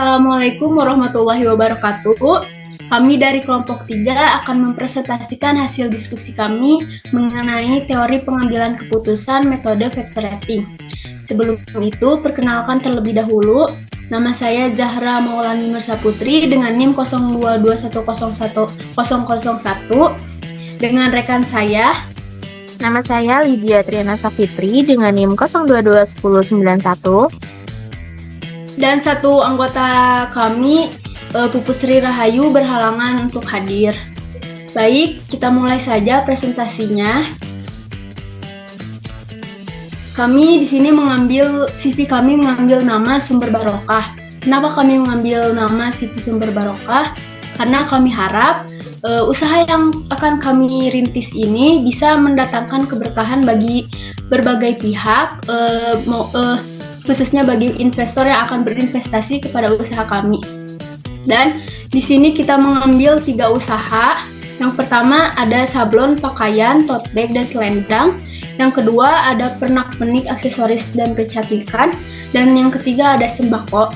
Assalamualaikum warahmatullahi wabarakatuh. Kami dari kelompok 3 akan mempresentasikan hasil diskusi kami mengenai teori pengambilan keputusan metode vector rating. Sebelum itu, perkenalkan terlebih dahulu, nama saya Zahra Maulani Mirsaputri dengan NIM 0221010001 dengan rekan saya. Nama saya Lydia Triana Safitri dengan NIM 02210191. Dan satu anggota kami, Puput Sri Rahayu, berhalangan untuk hadir. Baik, kita mulai saja presentasinya. Kami di sini CV kami mengambil nama Sumber Barokah. Kenapa kami mengambil nama CV Sumber Barokah? Karena kami harap usaha yang akan kami rintis ini bisa mendatangkan keberkahan bagi berbagai pihak, khususnya bagi investor yang akan berinvestasi kepada usaha kami. Dan di sini kita mengambil 3 usaha. Yang pertama ada sablon pakaian, tote bag, dan selendang. Yang kedua ada pernak-pernik, aksesoris, dan kecantikan. Dan yang ketiga ada sembako.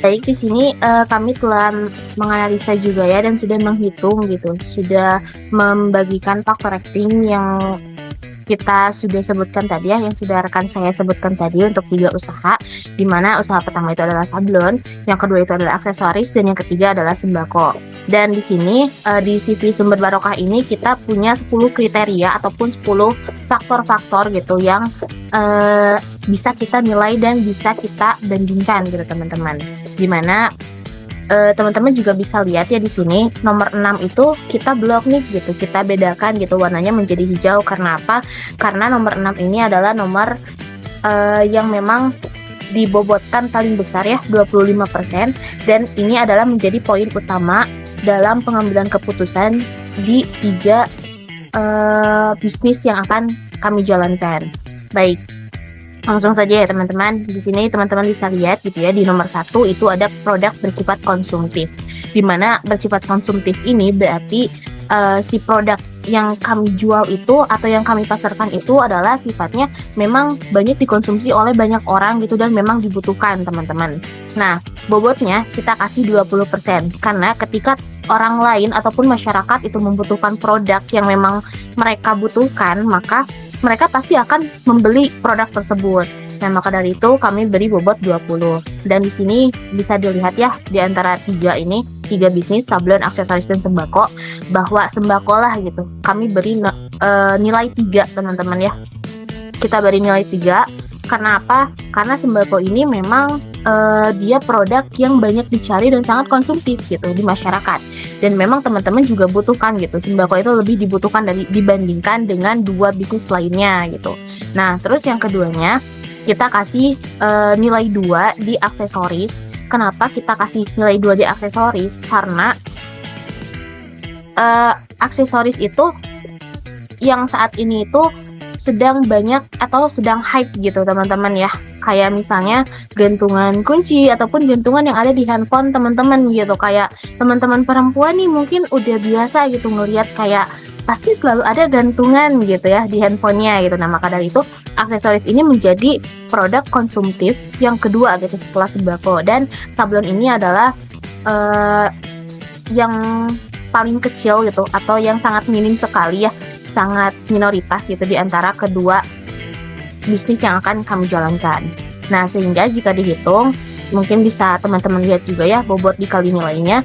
Baik, di sini kami telah menganalisa juga ya dan sudah menghitung gitu, sudah membagikan faktor rating yang kita sudah sebutkan tadi ya, yang sudah rekan saya sebutkan tadi untuk 3 usaha, di mana usaha pertama itu adalah sablon, yang kedua itu adalah aksesoris, dan yang ketiga adalah sembako. Dan di sini di CV Sumber Barokah ini kita punya 10 kriteria ataupun 10 faktor-faktor gitu yang bisa kita nilai dan bisa kita bandingkan gitu teman-teman. Dimana teman-teman juga bisa lihat ya di sini nomor 6 itu kita blok nih gitu, kita bedakan gitu warnanya menjadi hijau. Karena apa? Karena nomor 6 ini adalah nomor yang memang dibobotkan paling besar ya, 25%, dan ini adalah menjadi poin utama dalam pengambilan keputusan di 3 bisnis yang akan kami jalankan. Baik, langsung saja ya teman-teman. Di sini teman-teman bisa lihat gitu ya, di nomor 1 itu ada produk bersifat konsumtif. Di mana bersifat konsumtif ini berarti si produk yang kami jual itu atau yang kami pasarkan itu adalah sifatnya memang banyak dikonsumsi oleh banyak orang gitu dan memang dibutuhkan teman-teman. Nah, bobotnya kita kasih 20% karena ketika orang lain ataupun masyarakat itu membutuhkan produk yang memang mereka butuhkan, maka mereka pasti akan membeli produk tersebut. Nah, maka dari itu kami beri bobot 20. Dan di sini bisa dilihat ya, di antara 3 ini, 3 bisnis, sablon, aksesoris, dan sembako, bahwa sembako lah gitu, kami beri nilai 3 teman-teman ya. Kita beri nilai 3, karena apa? Karena sembako ini memang dia produk yang banyak dicari dan sangat konsumtif gitu di masyarakat. Dan memang teman-teman juga butuhkan gitu, sembako itu lebih dibutuhkan dibandingkan dengan 2 bisnis lainnya gitu. Nah, terus yang keduanya kita kasih nilai 2 di aksesoris. Kenapa kita kasih nilai 2 di aksesoris? Karena aksesoris itu yang saat ini itu sedang banyak atau sedang hype gitu teman-teman ya. Kayak misalnya gantungan kunci ataupun gantungan yang ada di handphone teman-teman gitu. Kayak teman-teman perempuan nih mungkin udah biasa gitu ngelihat kayak pasti selalu ada gantungan gitu ya di handphonenya gitu. Nah, maka dari itu aksesoris ini menjadi produk konsumtif yang kedua gitu setelah sembako. Dan sablon ini adalah yang paling kecil gitu atau yang sangat minim sekali ya, sangat minoritas gitu di antara kedua bisnis yang akan kami jalankan. Nah, sehingga jika dihitung mungkin bisa teman-teman lihat juga ya, bobot dikali nilainya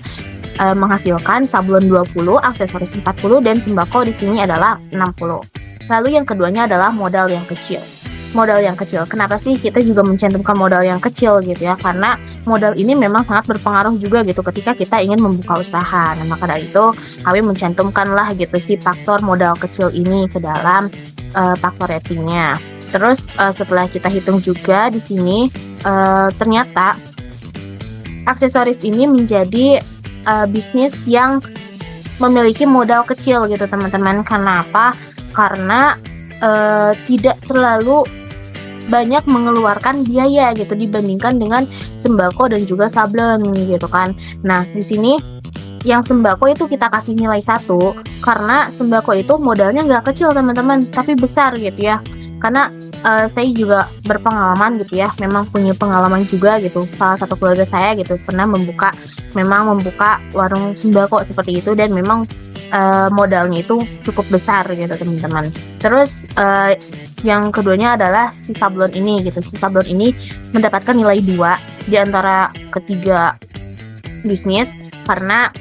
menghasilkan sablon 20, aksesoris 40, dan sembako di sini adalah 60. Lalu yang keduanya adalah modal yang kecil. Modal yang kecil. Kenapa sih kita juga mencantumkan modal yang kecil gitu ya? Karena modal ini memang sangat berpengaruh juga gitu ketika kita ingin membuka usaha. Nah, maka dari itu kami mencantumkanlah gitu si faktor modal kecil ini ke dalam faktor ratingnya. Terus setelah kita hitung juga di sini ternyata aksesoris ini menjadi bisnis yang memiliki modal kecil gitu teman-teman. Karena apa? Karena tidak terlalu banyak mengeluarkan biaya gitu dibandingkan dengan sembako dan juga sablon gitu kan. Nah, di sini yang sembako itu kita kasih nilai 1 karena sembako itu modalnya nggak kecil teman-teman, tapi besar gitu ya. Karena saya juga berpengalaman gitu ya, memang punya pengalaman juga gitu. Salah satu keluarga saya gitu pernah membuka warung sembako seperti itu, dan memang modalnya itu cukup besar gitu teman-teman. Terus yang keduanya adalah si sablon ini gitu. Si sablon ini mendapatkan nilai 2 di antara ketiga bisnis, karena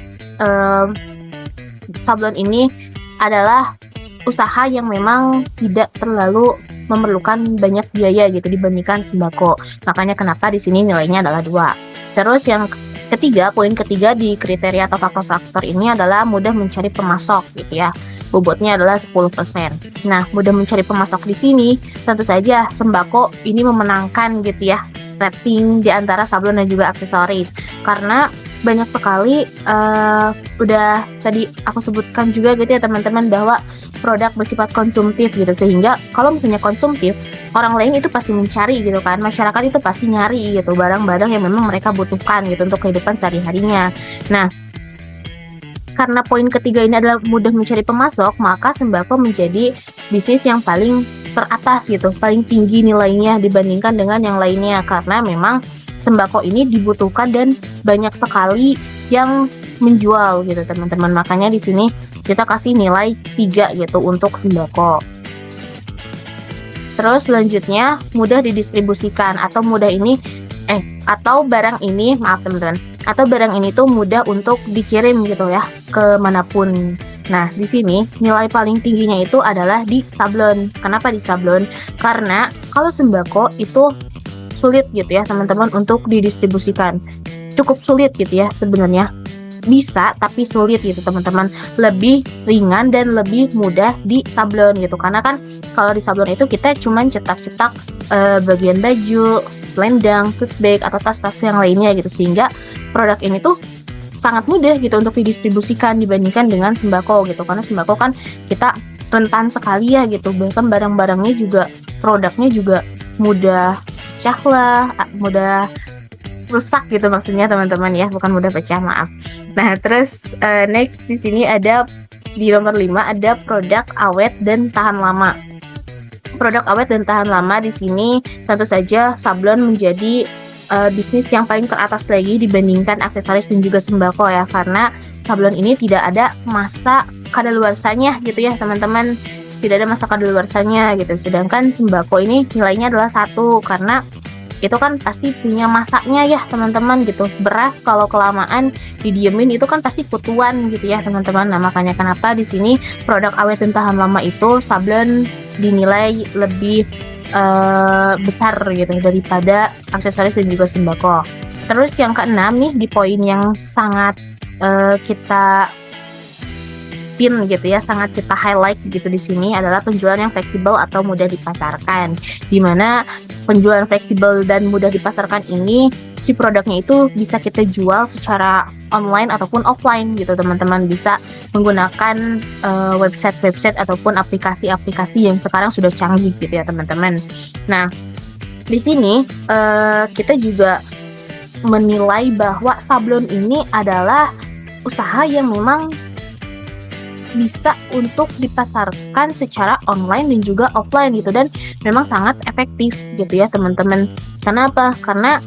sablon ini adalah usaha yang memang tidak terlalu memerlukan banyak biaya gitu dibandingkan sembako. Makanya kenapa di sini nilainya adalah 2. Terus yang ketiga, poin ketiga di kriteria atau faktor-faktor ini adalah mudah mencari pemasok gitu ya. Bobotnya adalah 10%. Nah, mudah mencari pemasok di sini tentu saja sembako ini memenangkan gitu ya rating di antara sablon dan juga aksesoris, karena banyak sekali udah tadi aku sebutkan juga gitu ya teman-teman, bahwa produk bersifat konsumtif gitu, sehingga kalau misalnya konsumtif, orang lain itu pasti mencari gitu kan, masyarakat itu pasti nyari gitu barang-barang yang memang mereka butuhkan gitu untuk kehidupan sehari-harinya. Nah, karena poin ketiga ini adalah mudah mencari pemasok, maka sembako menjadi bisnis yang paling teratas gitu, paling tinggi nilainya dibandingkan dengan yang lainnya, karena memang sembako ini dibutuhkan dan banyak sekali yang menjual gitu teman-teman. Makanya di sini kita kasih nilai 3 gitu untuk sembako. Terus selanjutnya mudah didistribusikan atau barang ini, maaf teman-teman, atau barang ini tuh mudah untuk dikirim gitu ya kemanapun. Nah, di sini nilai paling tingginya itu adalah di sablon. Kenapa di sablon? Karena kalau sembako itu sulit gitu ya teman-teman untuk didistribusikan, cukup sulit gitu ya sebenarnya, bisa tapi sulit gitu teman-teman, lebih ringan dan lebih mudah di sablon gitu, karena kan kalau di sablon itu kita cuman cetak-cetak bagian baju, selendang, tote bag atau tas-tas yang lainnya gitu, sehingga produk ini tuh sangat mudah gitu untuk didistribusikan dibandingkan dengan sembako gitu, karena sembako kan kita rentan sekali ya gitu, bahkan barang-barangnya juga, produknya juga mudah pecah lah, mudah rusak gitu maksudnya teman-teman ya, bukan mudah pecah, maaf. Nah, terus next di sini ada di nomor 5 ada produk awet dan tahan lama. Produk awet dan tahan lama di sini tentu saja sablon menjadi bisnis yang paling teratas lagi dibandingkan aksesoris dan juga sembako ya, karena sablon ini tidak ada masa kadaluarsanya gitu ya teman-teman, tidak ada masa kadaluarsanya gitu. Sedangkan sembako ini nilainya adalah 1, karena itu kan pasti punya masaknya ya teman-teman gitu. Beras kalau kelamaan didiemin itu kan pasti kutuan gitu ya teman-teman. Nah, makanya kenapa di sini produk awet dan tahan lama itu sablon dinilai lebih besar gitu daripada aksesoris dan juga sembako. Terus yang keenam nih di poin yang sangat kita pin gitu ya, sangat kita highlight gitu di sini adalah penjualan yang fleksibel atau mudah dipasarkan. Dimana penjualan fleksibel dan mudah dipasarkan ini, si produknya itu bisa kita jual secara online ataupun offline gitu teman-teman, bisa menggunakan website-website ataupun aplikasi-aplikasi yang sekarang sudah canggih gitu ya teman-teman. Nah, di sini kita juga menilai bahwa sablon ini adalah usaha yang memang bisa untuk dipasarkan secara online dan juga offline gitu, dan memang sangat efektif gitu ya teman-teman. Kenapa? Karena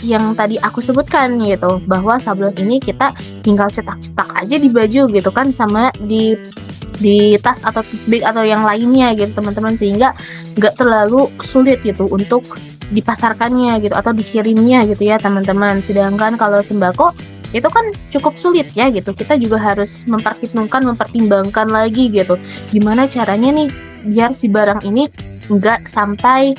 yang tadi aku sebutkan gitu, bahwa sablon ini kita tinggal cetak-cetak aja di baju gitu kan, sama di tas atau bag atau yang lainnya gitu teman-teman, sehingga nggak terlalu sulit gitu untuk dipasarkannya gitu atau dikirimnya gitu ya teman-teman. Sedangkan kalau sembako itu kan cukup sulit ya gitu, kita juga harus mempertimbangkan lagi gitu, gimana caranya nih biar si barang ini nggak sampai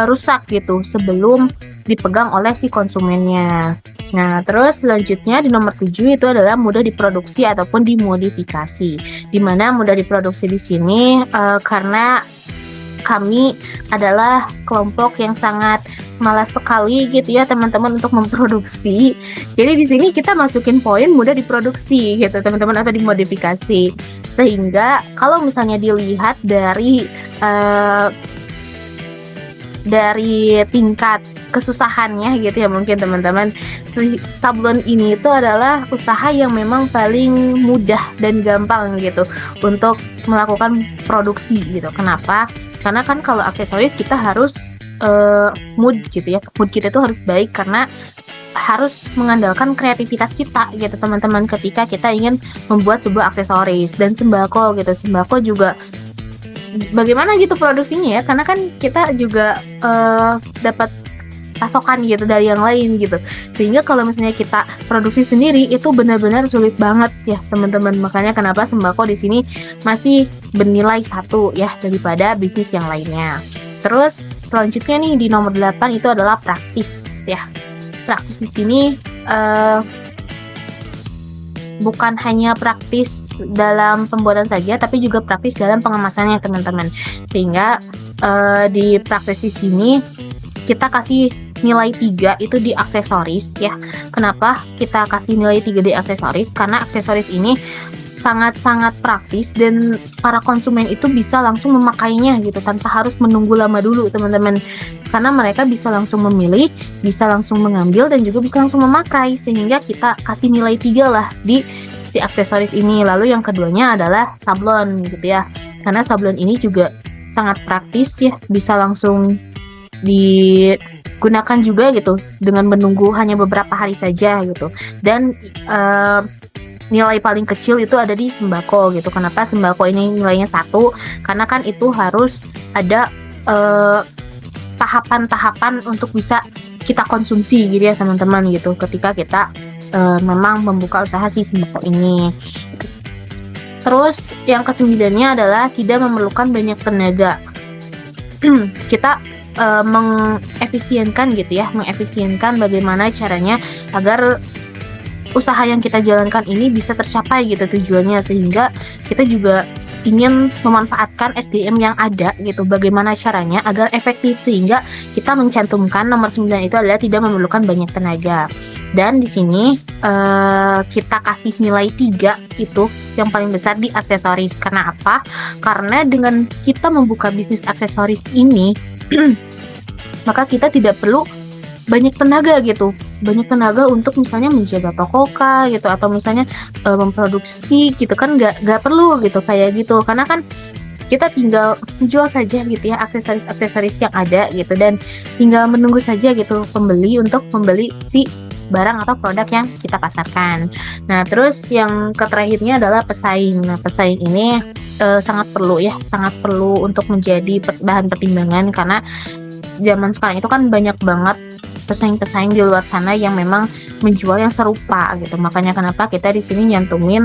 rusak gitu sebelum dipegang oleh si konsumennya. Nah, terus selanjutnya di nomor 7 itu adalah mudah diproduksi ataupun dimodifikasi. Dimana mudah diproduksi di sini karena kami adalah kelompok yang sangat malas sekali gitu ya teman-teman untuk memproduksi. Jadi di sini kita masukin poin mudah diproduksi gitu teman-teman, atau dimodifikasi. Sehingga kalau misalnya dilihat dari tingkat kesusahannya gitu ya mungkin teman-teman, sablon ini itu adalah usaha yang memang paling mudah dan gampang gitu untuk melakukan produksi gitu. Kenapa? Karena kan kalau aksesoris kita harus mood gitu ya. Mood kita itu harus baik karena harus mengandalkan kreativitas kita gitu teman-teman ketika kita ingin membuat sebuah aksesoris. Dan sembako gitu. Sembako juga bagaimana gitu produksinya ya, karena kan kita juga dapat pasokan gitu dari yang lain gitu, sehingga kalau misalnya kita produksi sendiri itu benar-benar sulit banget ya teman-teman. Makanya kenapa sembako di sini masih bernilai 1 ya daripada bisnis yang lainnya. Terus selanjutnya nih di nomor 8 itu adalah praktis ya. Praktis di sini bukan hanya praktis dalam pembuatan saja, tapi juga praktis dalam pengemasannya teman-teman. Sehingga di praktis di sini kita kasih nilai 3 itu di aksesoris ya. Kenapa kita kasih nilai 3 di aksesoris? Karena aksesoris ini sangat-sangat praktis dan para konsumen itu bisa langsung memakainya gitu tanpa harus menunggu lama dulu teman-teman. Karena mereka bisa langsung memilih, bisa langsung mengambil dan juga bisa langsung memakai, sehingga kita kasih nilai 3 lah di si aksesoris ini. Lalu yang keduanya adalah sablon gitu ya. Karena sablon ini juga sangat praktis ya, bisa langsung digunakan juga gitu dengan menunggu hanya beberapa hari saja gitu. Dan nilai paling kecil itu ada di sembako gitu. Kenapa sembako ini nilainya 1? Karena kan itu harus ada tahapan-tahapan untuk bisa kita konsumsi gitu ya teman-teman gitu ketika kita memang membuka usaha si sembako ini. Terus yang ke-9-nya adalah tidak memerlukan banyak tenaga. Kita mengefisienkan gitu ya, mengefisienkan bagaimana caranya agar usaha yang kita jalankan ini bisa tercapai gitu tujuannya, sehingga kita juga ingin memanfaatkan SDM yang ada gitu, bagaimana caranya agar efektif, sehingga kita mencantumkan nomor 9 itu adalah tidak memerlukan banyak tenaga. Dan di sini kita kasih nilai 3 itu yang paling besar di aksesoris. Karena apa? Karena dengan kita membuka bisnis aksesoris ini maka kita tidak perlu banyak tenaga gitu, banyak tenaga untuk misalnya menjaga toko kah gitu, atau misalnya memproduksi gitu kan, nggak perlu gitu kayak gitu. Karena kan kita tinggal jual saja gitu ya aksesoris yang ada gitu, dan tinggal menunggu saja gitu pembeli untuk membeli si barang atau produk yang kita pasarkan. Nah terus yang terakhirnya adalah pesaing. Nah pesaing ini sangat perlu ya, sangat perlu untuk menjadi bahan pertimbangan, karena zaman sekarang itu kan banyak banget pesaing-pesaing di luar sana yang memang menjual yang serupa gitu. Makanya kenapa kita di sini nyantumin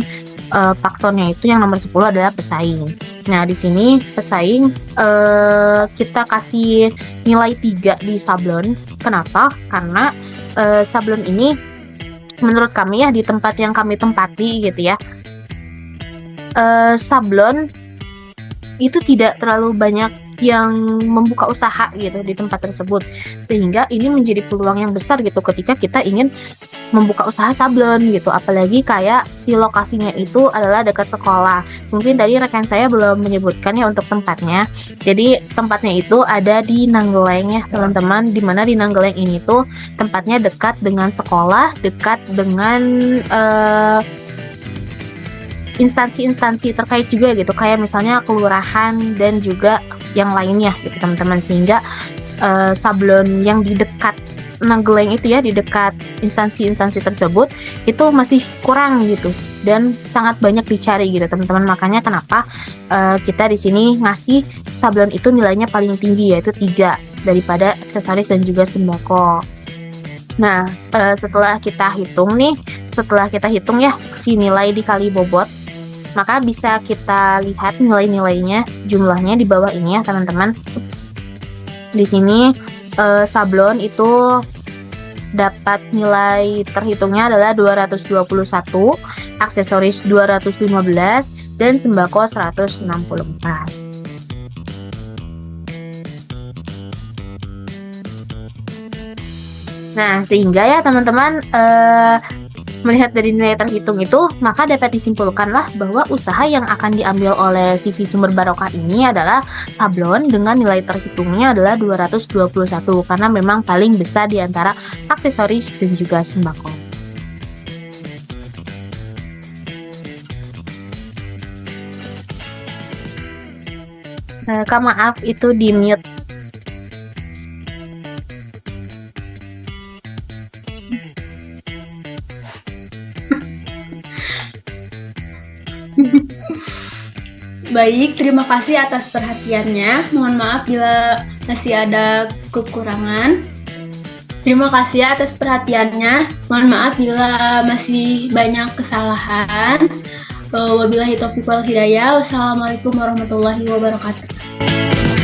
faktornya itu yang nomor 10 adalah pesaing. Nah di sini pesaing kita kasih nilai 3 di sablon. Kenapa? Karena sablon ini menurut kami ya, di tempat yang kami tempati gitu ya, sablon itu tidak terlalu banyak yang membuka usaha gitu di tempat tersebut, sehingga ini menjadi peluang yang besar gitu ketika kita ingin membuka usaha sablon gitu. Apalagi kayak si lokasinya itu adalah dekat sekolah. Mungkin tadi rekan saya belum menyebutkan ya untuk tempatnya. Jadi tempatnya itu ada di Nanggeleng ya teman-teman, dimana di Nanggeleng ini tuh tempatnya dekat dengan sekolah, dekat dengan instansi-instansi terkait juga gitu, kayak misalnya kelurahan dan juga yang lainnya gitu teman-teman. Sehingga sablon yang di dekat Nanggeleng itu ya, di dekat instansi-instansi tersebut itu masih kurang gitu dan sangat banyak dicari gitu teman-teman. Makanya kenapa kita di sini ngasih sablon itu nilainya paling tinggi, yaitu 3 daripada aksesoris dan juga sembako. Nah setelah kita hitung ya si nilai dikali bobot, maka bisa kita lihat nilai-nilainya, jumlahnya di bawah ini ya teman-teman. Di sini sablon itu dapat nilai terhitungnya adalah 221, aksesoris 215, dan sembako 164. Nah, sehingga ya teman-teman melihat dari nilai terhitung itu, maka dapat disimpulkanlah bahwa usaha yang akan diambil oleh CV Sumber Barokah ini adalah sablon dengan nilai terhitungnya adalah 221, karena memang paling besar di antara aksesoris dan juga sembako. Kak maaf itu di mute. Baik, terima kasih atas perhatiannya. Mohon maaf bila masih ada kekurangan. Terima kasih atas perhatiannya. Mohon maaf bila masih banyak kesalahan. Wabillahi taufiq wal hidayah. Wassalamualaikum warahmatullahi wabarakatuh.